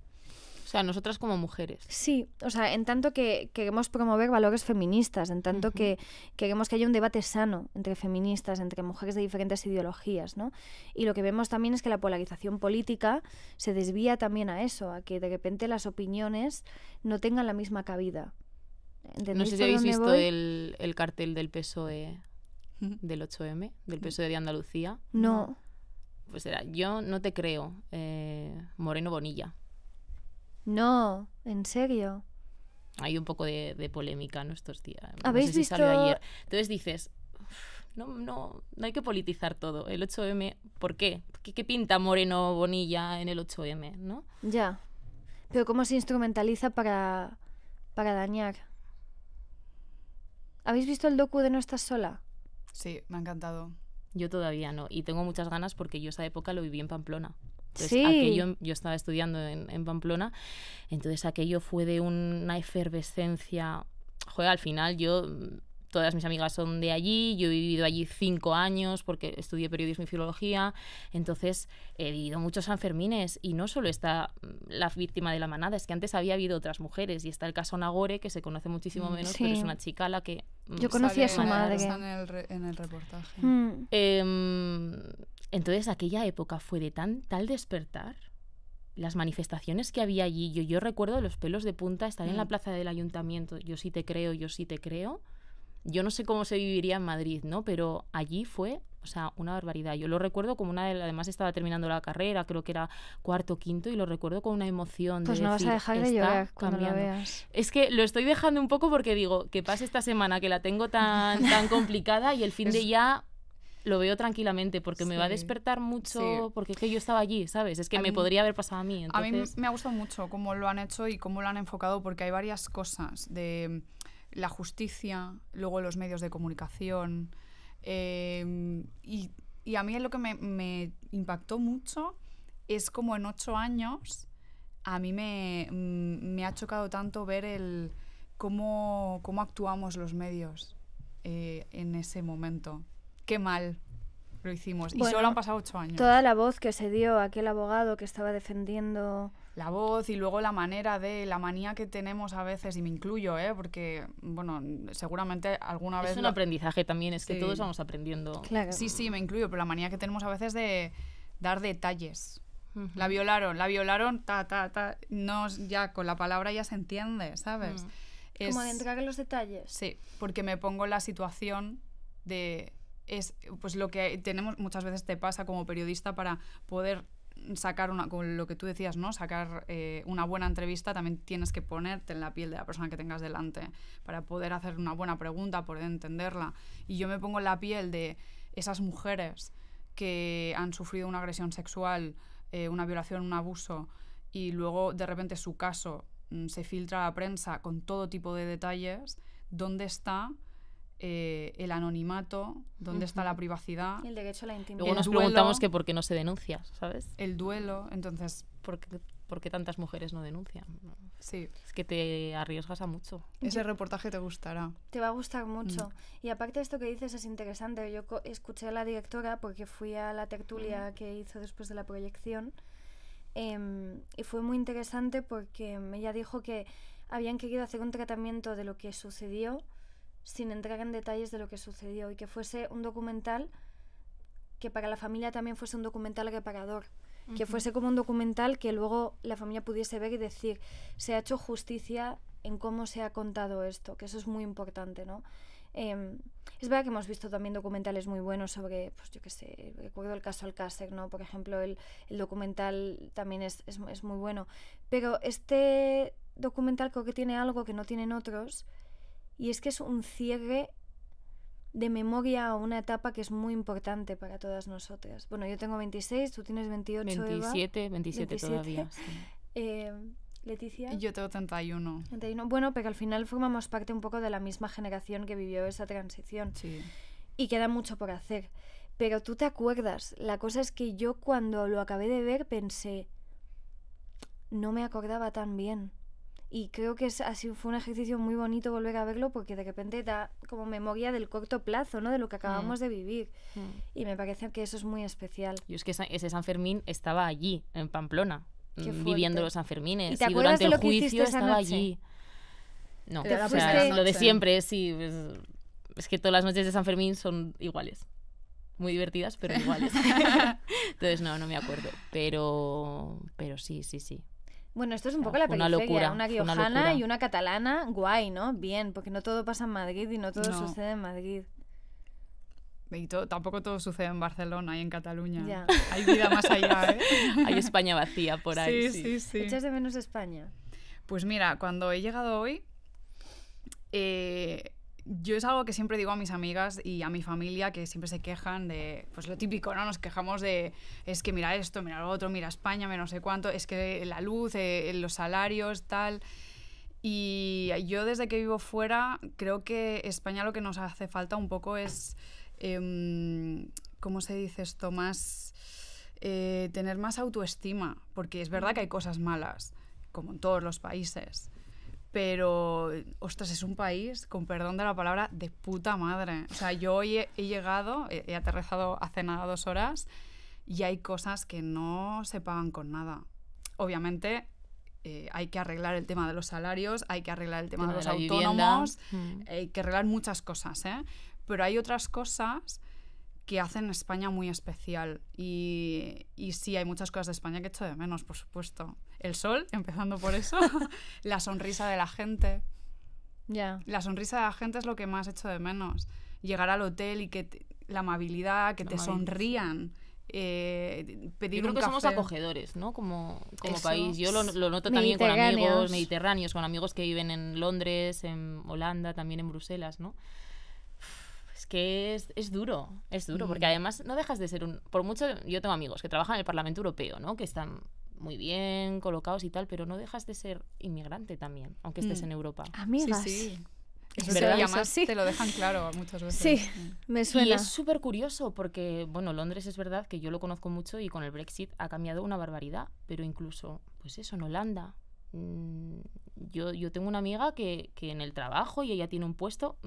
O sea, nosotras como mujeres. Sí, o sea, en tanto que queremos promover valores feministas, en tanto que queremos que haya un debate sano entre feministas, entre mujeres de diferentes ideologías, ¿no? Y lo que vemos también es que la polarización política se desvía también a eso, a que de repente las opiniones no tengan la misma cabida. No sé si por habéis dónde visto voy? el cartel del PSOE del 8M, del PSOE de Andalucía. No. Pues era, yo no te creo, Moreno Bonilla. No, ¿en serio? Hay un poco de polémica, ¿no? Estos días. ¿Habéis no sé si visto- salió ayer. Entonces dices, no hay que politizar todo. El 8M, ¿por qué? ¿Qué pinta Moreno Bonilla en el 8M, no? Ya. Pero cómo se instrumentaliza para dañar. ¿Habéis visto el docu de No estás sola? Sí, me ha encantado. Yo todavía no. Y tengo muchas ganas porque yo esa época lo viví en Pamplona. Entonces, Sí. yo estaba estudiando en Pamplona, entonces aquello fue de una efervescencia. Joder, al final todas mis amigas son de allí, yo he vivido allí 5 años porque estudié periodismo y filología, entonces he vivido muchos Sanfermines y no solo está la víctima de la manada, es que antes había habido otras mujeres y está el caso Nagore, que se conoce muchísimo menos, Sí. pero es una chica a la que... Yo conocí a su Sale- madre. Está en el reportaje. Mm. Entonces aquella época fue de tal despertar, las manifestaciones que había allí, yo recuerdo los pelos de punta, estar en la plaza del ayuntamiento, yo sí te creo, yo sí te creo. Yo no sé cómo se viviría en Madrid, ¿no? Pero allí fue, o sea, una barbaridad. Yo lo recuerdo como además estaba terminando la carrera, creo que era 4º o 5º, y lo recuerdo con una emoción Pues de no vas decir, a dejar de está llorar cuando la cambiando. veas. Es que lo estoy dejando un poco porque digo, que pase esta semana que la tengo tan complicada y el fin de ya lo veo tranquilamente porque me va a Sí. despertar mucho, Sí. porque es que yo estaba allí, ¿sabes? Es que A me mí- podría haber pasado a mí. A mí Entonces, me ha gustado mucho cómo lo han hecho y cómo lo han enfocado, porque hay varias cosas de la justicia, luego los medios de comunicación. Y a mí lo que me impactó mucho es como en 8 años a mí me ha chocado tanto ver cómo actuamos los medios en ese momento. Qué mal lo hicimos. Y Bueno, solo han pasado 8 años. Toda la voz que se dio a aquel abogado que estaba defendiendo... La voz y luego la manía que tenemos a veces, y me incluyo, porque, bueno, seguramente alguna vez... es un aprendizaje también, es que Sí. todos vamos aprendiendo. Claro. Sí, me incluyo, pero la manía que tenemos a veces de dar detalles. Ujú. La violaron, ta. No, ya con la palabra ya se entiende, ¿sabes? Como de entrar en los detalles. Sí, porque me pongo en la situación de... pues lo que tenemos muchas veces te pasa como periodista para poder sacar con lo que tú decías, ¿no? Sacar una buena entrevista, también tienes que ponerte en la piel de la persona que tengas delante para poder hacer una buena pregunta, poder entenderla. Y yo me pongo en la piel de esas mujeres que han sufrido una agresión sexual, una violación, un abuso, y luego de repente su caso se filtra a la prensa con todo tipo de detalles, ¿dónde está el anonimato? ¿Dónde está la privacidad? Y el derecho a la intimidad. Luego nos duelo, preguntamos que por qué no se denuncia, ¿sabes? El duelo, entonces, ¿Por qué tantas mujeres no denuncian? sí, Es que te arriesgas a mucho. ese reportaje te gustará. Te va a gustar mucho. Y aparte de esto que dices es interesante. Yo escuché a la directora porque fui a la tertulia que hizo después de la proyección y fue muy interesante porque ella dijo que habían querido hacer un tratamiento de lo que sucedió sin entrar en detalles de lo que sucedió y que fuese un documental que para la familia también fuese un documental reparador. Que fuese como un documental que luego la familia pudiese ver y decir, se ha hecho justicia en cómo se ha contado esto, que eso es muy importante, ¿no? Es verdad que hemos visto también documentales muy buenos sobre, pues yo qué sé, recuerdo el caso Alcácer, ¿no? Por ejemplo, el documental también es muy bueno. Pero este documental creo que tiene algo que no tienen otros, y es que es un cierre de memoria a una etapa que es muy importante para todas nosotras. Bueno, yo tengo 26, tú tienes 28, 27, Eva. 27 todavía. Sí. Leticia. Y yo tengo 31. 31. Bueno, pero al final formamos parte un poco de la misma generación que vivió esa transición. Sí. Y queda mucho por hacer. Pero tú te acuerdas. La cosa es que yo cuando lo acabé de ver pensé, no me acordaba tan bien. Y creo que así fue un ejercicio muy bonito volver a verlo porque de repente da como memoria del corto plazo, ¿no? De lo que acabamos de vivir. Y me parece que eso es muy especial. Yo es que ese San Fermín estaba allí, en Pamplona, fuerte. viviendo los Sanfermines. ¿Y te Y acuerdas durante de el lo que hiciste juicio esa estaba noche? allí. No, ¿Te o fuiste sea, esa lo de noche? siempre, sí. Es que todas las noches de San Fermín son iguales. Muy divertidas, pero iguales. Entonces no me acuerdo. Pero sí. Bueno, esto es un O sea, poco la fue una periferia, locura, una fue una riojana locura. y una catalana, guay, ¿no? Bien, porque no todo pasa en Madrid y no todo No. sucede en Madrid. Y tampoco todo sucede en Barcelona y en Cataluña. Ya. Hay vida más allá, ¿eh? Hay España vacía por ahí. Sí. ¿Echas de menos España? Pues mira, cuando he llegado hoy, yo es algo que siempre digo a mis amigas y a mi familia, que siempre se quejan de, pues lo típico, ¿no? Nos quejamos de, es que mira esto, mira lo otro, mira España, mira no sé cuánto, es que la luz, los salarios, tal. Y yo desde que vivo fuera, creo que España lo que nos hace falta un poco es, ¿cómo se dice esto? Más, tener más autoestima, porque es verdad que hay cosas malas, como en todos los países. Pero, ostras, es un país, con perdón de la palabra, de puta madre. O sea, yo hoy he llegado, he aterrizado hace nada 2 horas y hay cosas que no se pagan con nada. Obviamente, hay que arreglar el tema de los salarios, hay que arreglar el tema de los la autónomos, vivienda. hay que arreglar muchas cosas, ¿eh? Pero hay otras cosas que hacen España muy especial. Y sí, hay muchas cosas de España que echo de menos, por supuesto. El sol, empezando por eso. La sonrisa de la gente. Ya. La sonrisa de la gente es lo que más echo de menos. Llegar al hotel y que la amabilidad, que te sonrían. Pedir Yo creo un que café. somos acogedores, ¿no? Como Eso. país. Yo lo noto también con amigos Mediterráneos. mediterráneos, con amigos que viven en Londres, en Holanda, también en Bruselas, ¿no? Es que es duro, porque además no dejas de ser por mucho, yo tengo amigos que trabajan en el Parlamento Europeo, ¿no? Que están muy bien colocados y tal, pero no dejas de ser inmigrante también, aunque estés en Europa. Amigas. Sí. Es Eso verdad, y eso además sí. te lo dejan claro muchas veces. Sí, me suena. Y es súper curioso porque, bueno, Londres es verdad que yo lo conozco mucho y con el Brexit ha cambiado una barbaridad, pero incluso, pues eso, en Holanda. Yo tengo una amiga que en el trabajo y ella tiene un puesto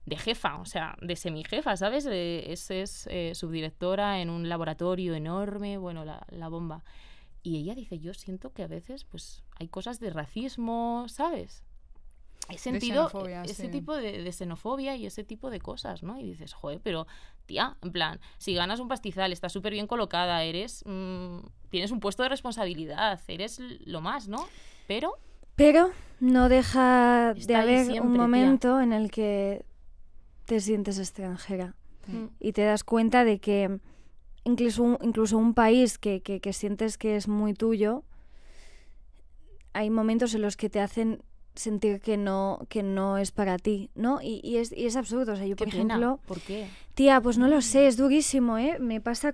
de jefa, o sea, de semijefa, ¿sabes? Es subdirectora en un laboratorio enorme, bueno, la bomba. Y ella dice, yo siento que a veces pues hay cosas de racismo, ¿sabes? He sentido ese tipo de xenofobia y ese tipo de cosas, ¿no? Y dices, joder, pero tía, en plan, si ganas un pastizal, estás súper bien colocada, tienes un puesto de responsabilidad, eres lo más, ¿no? Pero no deja de Está ahí haber siempre, un momento en el que te sientes extranjera y te das cuenta de que incluso un país que sientes que es muy tuyo, hay momentos en los que te hacen sentir que no es para ti, ¿no? Y es absurdo. O sea, yo, por ejemplo... ¿Por qué? Tía, pues no lo sé, es durísimo, ¿eh? Me pasa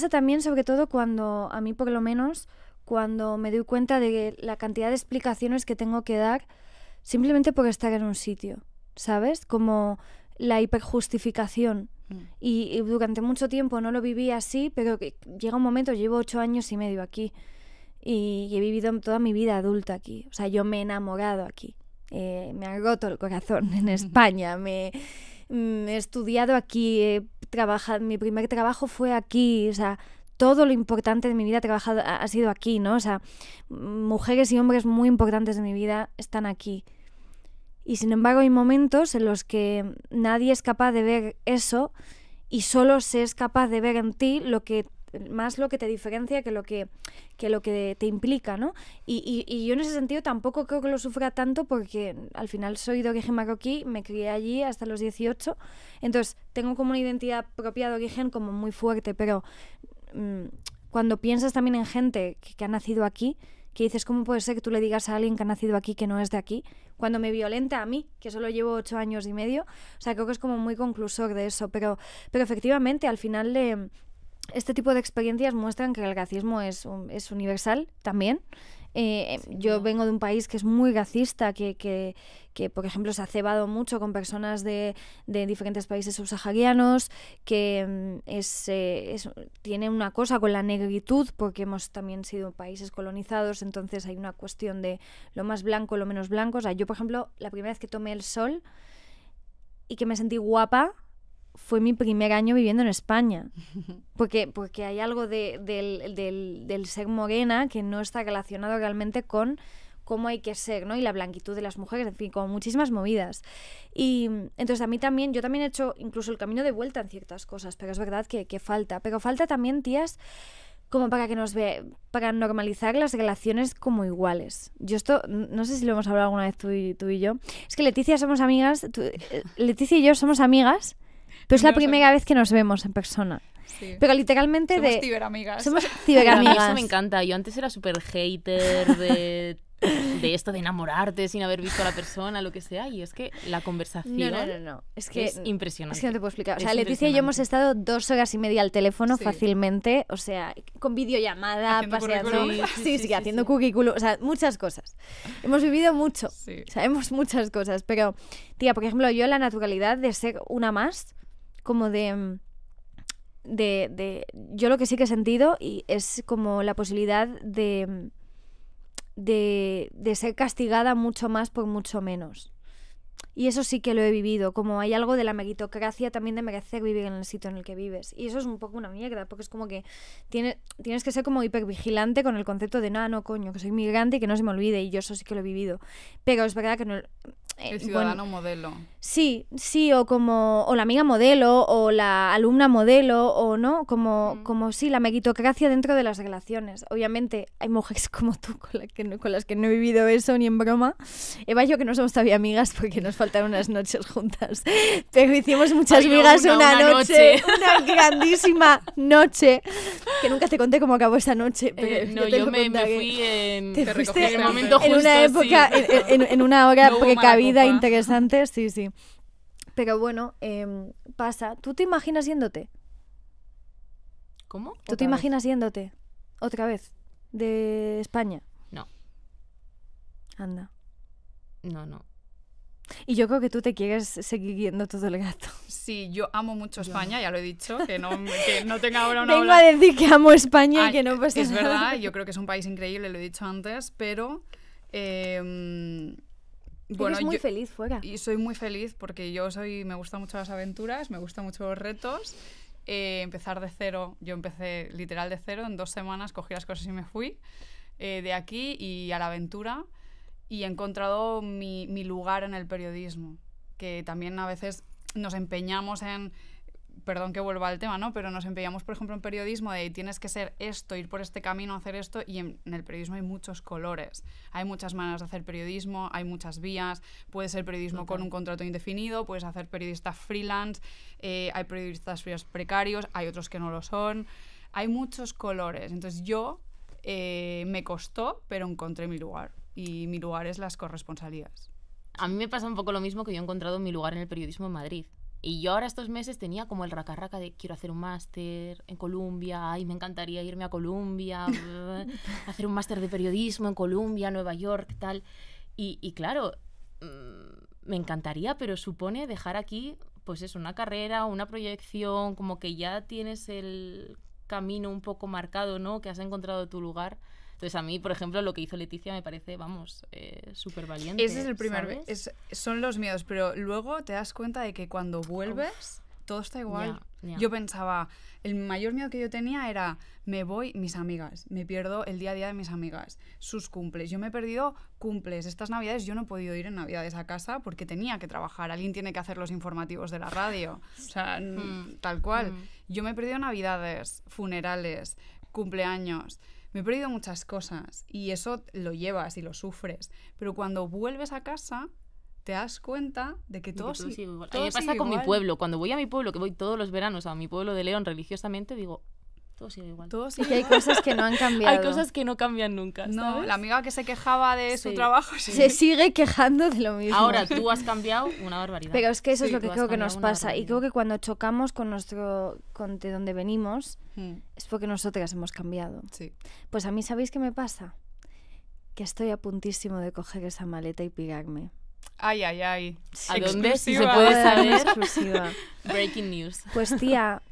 también, sobre todo, cuando, a mí por lo menos, cuando me doy cuenta de la cantidad de explicaciones que tengo que dar simplemente por estar en un sitio, ¿sabes? Como la hiperjustificación. Y durante mucho tiempo no lo viví así, pero que llega un momento, llevo 8 años y medio aquí y he vivido toda mi vida adulta aquí. O sea, yo me he enamorado aquí. Me ha roto el corazón en España, me he estudiado aquí, mi primer trabajo fue aquí, o sea, todo lo importante de mi vida ha sido aquí, ¿no? O sea, mujeres y hombres muy importantes de mi vida están aquí. Y sin embargo hay momentos en los que nadie es capaz de ver eso y solo se es capaz de ver en ti más lo que te diferencia que lo que te implica, ¿no? Y yo en ese sentido tampoco creo que lo sufra tanto porque al final soy de origen marroquí, me crié allí hasta los 18, entonces tengo como una identidad propia de origen como muy fuerte, pero cuando piensas también en gente que ha nacido aquí, que dices, ¿cómo puede ser que tú le digas a alguien que ha nacido aquí que no es de aquí? Cuando me violenta a mí, que solo llevo 8 años y medio, o sea, creo que es como muy conclusor de eso, pero efectivamente al final este tipo de experiencias muestran que el racismo es universal también. Yo vengo de un país que es muy racista, que por ejemplo se ha cebado mucho con personas de diferentes países subsaharianos, que tiene una cosa con la negritud, porque hemos también sido países colonizados, entonces hay una cuestión de lo más blanco, lo menos blanco. O sea, yo, por ejemplo, la primera vez que tomé el sol y que me sentí guapa fue mi primer año viviendo en España, porque hay algo del ser morena que no está relacionado realmente con cómo hay que ser, ¿no? Y la blanquitud de las mujeres, en fin, como muchísimas movidas. Y entonces yo también he hecho incluso el camino de vuelta en ciertas cosas, pero es verdad que falta. Pero falta también, tías, como para para normalizar las relaciones como iguales. Yo esto, no sé si lo hemos hablado alguna vez tú y yo. Es que Leticia somos amigas, Leticia y yo somos amigas, pero es la primera vez que nos vemos en persona. Sí. Pero literalmente somos ciberamigas. Somos A mí ciberamigas. eso me encanta. Yo antes era súper hater de esto de enamorarte sin haber visto a la persona, lo que sea. Y es que la conversación No. Es que es impresionante. Es que no te puedo explicar. O sea, Es Leticia y yo hemos estado 2 horas y media al teléfono Sí. fácilmente. O sea, con videollamada, Haciendo paseando. currículum. Sí, haciendo currículum. O sea, muchas cosas. Hemos vivido mucho. Sí. Sabemos muchas cosas. Pero, tía, por ejemplo, yo la naturalidad de ser una más, como yo lo que sí que he sentido y es como la posibilidad de ser castigada mucho más por mucho menos. Y eso sí que lo he vivido, como hay algo de la meritocracia también de merecer vivir en el sitio en el que vives. Y eso es un poco una mierda, porque es como que tienes que ser como hipervigilante con el concepto de no, coño, que soy migrante y que no se me olvide, y yo eso sí que lo he vivido. Pero es verdad que no... El ciudadano modelo. Sí, o la amiga modelo, o la alumna modelo, o no, como sí, la meritocracia dentro de las relaciones. Obviamente hay mujeres como tú con las que no he vivido eso ni en broma. Eva y yo que no somos todavía amigas porque nos faltaron unas noches juntas, pero hicimos muchas migas una noche, una grandísima noche, que nunca te conté cómo acabó esa noche. Pero No, yo me fui en... Te fuiste en el momento en justo, una época, sí. en una hora No hubo mala precavida copa. interesante, sí. Pero bueno, pasa. ¿Tú te imaginas yéndote? ¿Cómo? ¿Tú te imaginas yéndote otra vez de España? No. Anda. No. Y yo creo que tú te quieres seguir yendo todo el rato. Sí, yo amo mucho España, ya lo he dicho, que no tenga ahora una Vengo ola... a decir que amo España Ah, y que no pasa es nada. verdad, yo creo que es un país increíble, lo he dicho antes, pero... bueno, Eres muy feliz fuera. Y soy muy feliz porque me gustan mucho las aventuras, me gustan mucho los retos. Empezar de cero, yo empecé literal de cero, en 2 semanas cogí las cosas y me fui de aquí y a la aventura, y he encontrado mi lugar en el periodismo, que también a veces nos empeñamos en... Perdón que vuelva al tema, ¿no? Pero nos empeñamos, por ejemplo, en periodismo de tienes que ser esto, ir por este camino, hacer esto, y en el periodismo hay muchos colores. Hay muchas maneras de hacer periodismo, hay muchas vías. Puede ser periodismo con un contrato indefinido, puedes hacer periodista freelance, hay periodistas precarios, hay otros que no lo son. Hay muchos colores. Entonces yo me costó, pero encontré mi lugar. Y mi lugar es las corresponsalías. A mí me pasa un poco lo mismo, que yo he encontrado mi lugar en el periodismo en Madrid. Y yo ahora estos meses tenía como el raca de quiero hacer un máster en Columbia, ay, me encantaría irme a Columbia, hacer un máster de periodismo en Columbia, Nueva York, tal. Y claro, me encantaría, pero supone dejar aquí, pues eso, una carrera, una proyección, como que ya tienes el camino un poco marcado, ¿no? Que has encontrado tu lugar. Entonces a mí, por ejemplo, lo que hizo Leticia me parece, vamos, súper valiente. Ese es el primer... son los miedos, pero luego te das cuenta de que cuando vuelves, todo está igual. Yo pensaba, el mayor miedo que yo tenía era, me voy, mis amigas, me pierdo el día a día de mis amigas, sus cumples. Yo me he perdido cumples. Estas navidades yo no he podido ir en navidades a casa porque tenía que trabajar. Alguien tiene que hacer los informativos de la radio. O sea, tal cual. Yo me he perdido navidades, funerales, cumpleaños. Me he perdido muchas cosas y eso lo llevas y lo sufres. Pero cuando vuelves a casa, te das cuenta de que todo sigue igual. A mí me pasa con mi pueblo. Cuando voy a mi pueblo, que voy todos los veranos a mi pueblo de León religiosamente, digo, todo sigue igual. Todo sigue y que hay cosas que no han cambiado. Hay cosas que no cambian nunca, ¿sabes? No, la amiga que se quejaba de su trabajo se sigue quejando de lo mismo. Ahora tú has cambiado una barbaridad. Pero es que eso es lo que creo que nos pasa. Y creo que cuando chocamos con de donde venimos, es porque nosotras hemos cambiado. Sí. Pues a mí, ¿sabéis qué me pasa? Que estoy a puntísimo de coger esa maleta y pirarme. Ay, ay, ay. ¿A dónde? Si se puede saber. Exclusiva. Breaking news. Pues tía,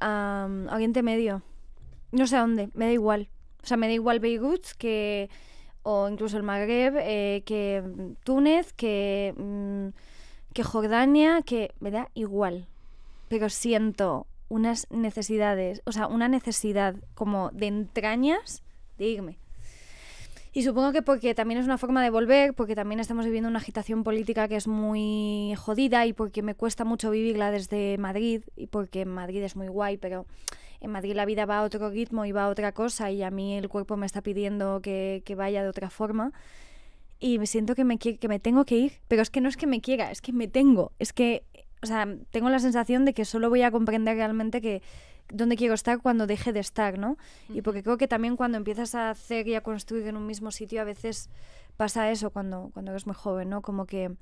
Oriente Medio. No sé a dónde, me da igual. O sea, me da igual Beirut o incluso el Magreb, que Túnez, que Jordania, que me da igual. Pero siento unas necesidades, o sea, una necesidad como de entrañas de irme. Y supongo que porque también es una forma de volver, porque también estamos viviendo una agitación política que es muy jodida y porque me cuesta mucho vivirla desde Madrid y porque Madrid es muy guay, pero en Madrid la vida va a otro ritmo y va a otra cosa y a mí el cuerpo me está pidiendo que vaya de otra forma y me siento que me tengo que ir, pero es que no es que me quiera, es que me tengo, es que, o sea, tengo la sensación de que solo voy a comprender realmente que dónde quiero estar cuando deje de estar, ¿no? Y porque creo que también cuando empiezas a hacer y a construir en un mismo sitio a veces pasa eso cuando eres muy joven, ¿no? Como que, o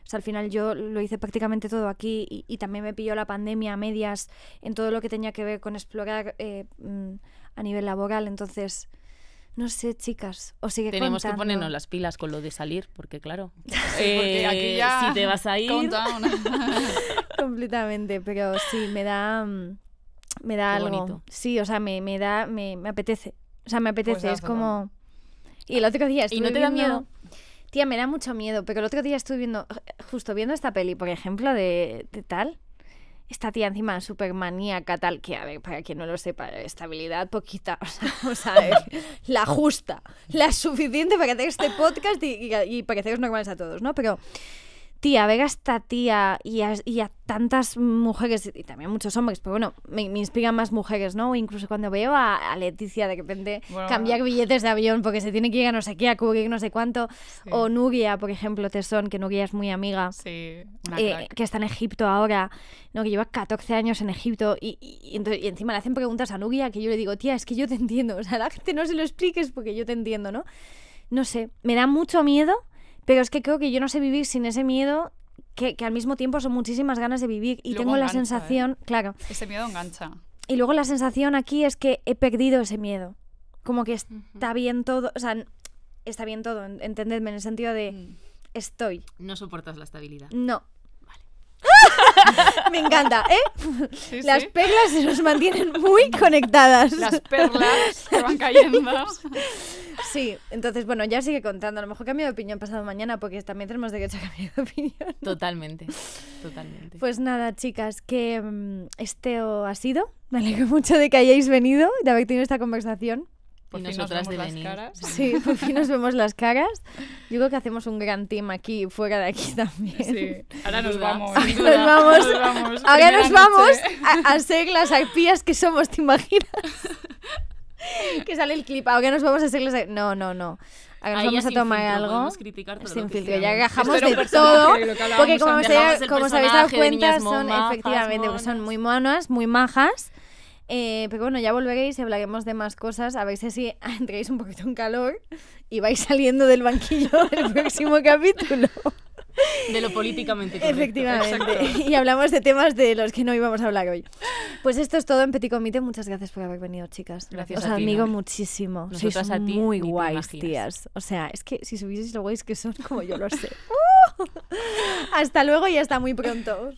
sea, al final yo lo hice prácticamente todo aquí y también me pilló la pandemia a medias en todo lo que tenía que ver con explorar a nivel laboral, entonces... No sé, chicas, os sigue Tenemos contando. que ponernos las pilas con lo de salir, porque claro, porque aquí ya si te vas a ir... Completamente, pero sí, me da algo. Bonito. Sí, o sea, me apetece. O sea, me apetece, Pues es como... Y el otro día estuve ¿Y no te da viendo... miedo? Tía, me da mucho miedo, pero el otro día estuve viendo, justo viendo esta peli, por ejemplo, de tal... Esta tía encima súper maníaca, tal, que a ver, para quien no lo sepa, estabilidad poquita, o sea, la justa, la suficiente para hacer este podcast y pareceros normales a todos, ¿no? Pero, tía, ver a esta tía y a tantas mujeres, y también muchos hombres, pero bueno, me inspiran más mujeres, ¿no? O incluso cuando veo a Leticia de repente cambiar billetes de avión porque se tiene que ir a no sé qué, a cubrir no sé cuánto, o Nuria, por ejemplo, Tesón, que Nuria es muy amiga, que está en Egipto ahora, ¿no? Que lleva 14 años en Egipto y encima le hacen preguntas a Nuria que yo le digo, tía, es que yo te entiendo, o sea, a la gente no se lo expliques porque yo te entiendo, ¿no? No sé, me da mucho miedo, pero es que creo que yo no sé vivir sin ese miedo que al mismo tiempo son muchísimas ganas de vivir y luego tengo la engancha, sensación, claro. Ese miedo engancha. Y luego la sensación aquí es que he perdido ese miedo. Como que está bien todo, o sea, está bien todo, entendedme, en el sentido de estoy. No soportas la estabilidad. No. Me encanta, ¿eh? Sí, las sí. perlas se nos mantienen muy conectadas. Las perlas que van cayendo. Sí, entonces, bueno, ya sigue contando. A lo mejor cambio de opinión pasado mañana porque también tenemos derecho a cambiar de opinión. Totalmente, totalmente. Pues nada, chicas, que esto ha sido. Me alegro mucho de que hayáis venido, de haber tenido esta conversación. Por y fin nosotras nos de vemos venir. las caras. Sí, por fin nos vemos las caras. Yo creo que hacemos un gran team aquí, fuera de aquí también. Sí, ahora nos duda, vamos. sin Nos duda. vamos. Ahora Primera nos vamos noche. a ser las arpías que somos, ¿te imaginas? Que sale el clip. Ahora nos vamos a ser las... No. Ahora nos Ahí vamos ya a sin tomar filtro, algo. podemos criticar todo Sin lo que filtro, ya queramos. gajamos Esto era un de personaje, todo. lo que hablábamos Porque como, antes. Dejamos el como os habéis dado personaje de cuenta, niñas son majas, efectivamente, porque son muy monas, muy majas. Pero bueno, ya volveréis y hablaremos de más cosas. A ver si entréis un poquito en calor y vais saliendo del banquillo del próximo capítulo. De lo políticamente correcto. Efectivamente. Exacto. Y hablamos de temas de los que no íbamos a hablar hoy. Pues esto es todo en Petit Comité. Muchas gracias por haber venido, chicas. Gracias Os a ti, admiro Nor. muchísimo. Nosotras Sois a ti muy ni te guays, imaginas. tías. O sea, es que si supieseis lo guays que son, como yo lo sé. Hasta luego y hasta muy pronto.